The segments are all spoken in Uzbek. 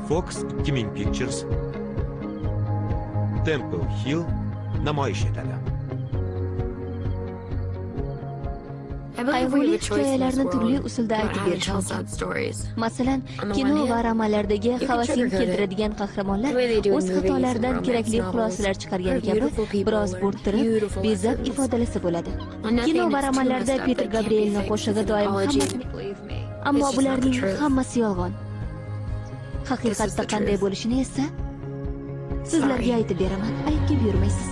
Fox 2000 Pictures Temple Hill namoyish etadi. Qayg'uli hikoyalarni turli usulda aytib berish mumkin. Masalan, kino va romanlardagi havasini keltiradigan qahramonlar o'z xatolaridan kerakli xulosalar chiqargani kabi biroz bo'rttirib, bezab ifodalasa bo'ladi. Kino va romanlarda Peter Gabrielning qo'shig'i doim ammo bularning hammasi yolg'on. Haqiqatda qanday bo'lishini esa sizlarga aytib beraman. Aybga buyurmaysiz.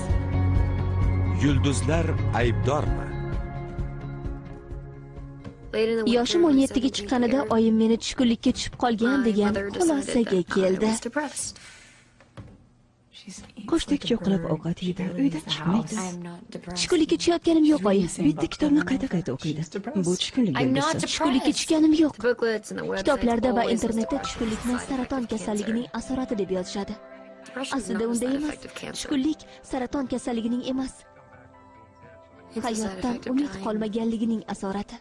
Yulduzlar aybdormi? Yoshim 17 ga chiqqanida oyim meni tushkunlikka tushib qolgan degan xulosaga keldi. Qo'shdak cho'qilib ovqat yeydi, uydan chiqmaydi. Tushkunlikka tushayotganim yo'q, oyim. Bitta kitobni qayta o'qiydi. Bu tushkunlik belgisi. Tushkunlikka tushganim yo'q. Kitoblarda va internetda tushkunlikni saraton kasalligining asorati deb yozishadi. Aslida unday emas. Tushkunlik saraton kasalligining emas. Hayotdan umid qolmaganligining asorati.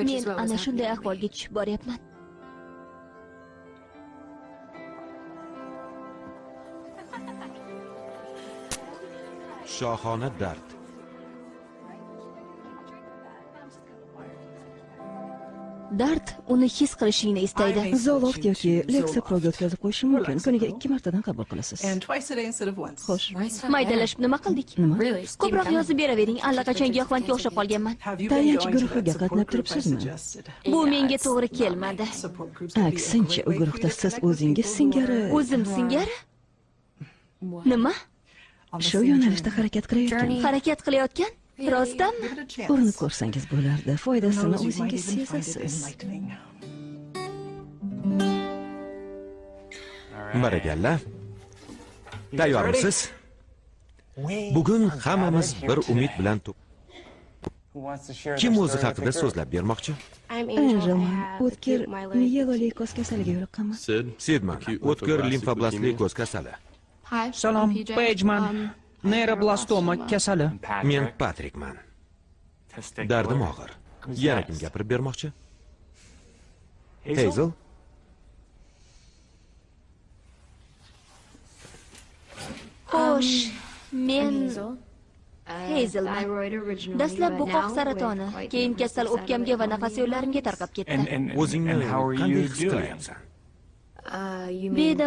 Men ana shunday ahvolga tushib boryapman. Shohona dard. Dard uni his qilishingni istaydi. Zoloft yoki Lexaprolga o'tkazib qo'yishim mumkin. Kuniga 2 martadan qabul qilasiz. Xo'sh. Maydalashib nima qildik? Ko'proq yozib beravering, allaqachon giyohvandga o'xshab qolganman. Tayanch guruhiga qatnab turibsizmi? Bu menga to'g'ri kelmadi. Aksincha, u guruhda siz o'zingiz singari. O'zim singari? Nima? Shu yo'nalishda harakat qilayotgan. Harakat qilayotgan? Rostdanmi? Urinib ko'rsangiz bo'lardi. Foydasini o'zingiz sezasiz. Barakalla. Tayyormisiz? Bugun hammamiz bir umid bilan kim o'zi haqida so'zlab bermoqchi? Roman, o'tkir miyeloleykoz kasaliga yo'liqqanman. Sidman, o'tkir limfoblastli ko'z kasali. Salom, Pageman. Neyroblastoma kasali. Men Patrickman. Dardim og'ir. Yana kim gapirib bermoqchi? Hazel? Xo'sh, men Hazelman. Dastlab bo'qoq saratoni, keyin kasal o'pkamga va nafas yo'llarimga tarqab ketdi. O'zingni qanday his qilyapsan? Bedavo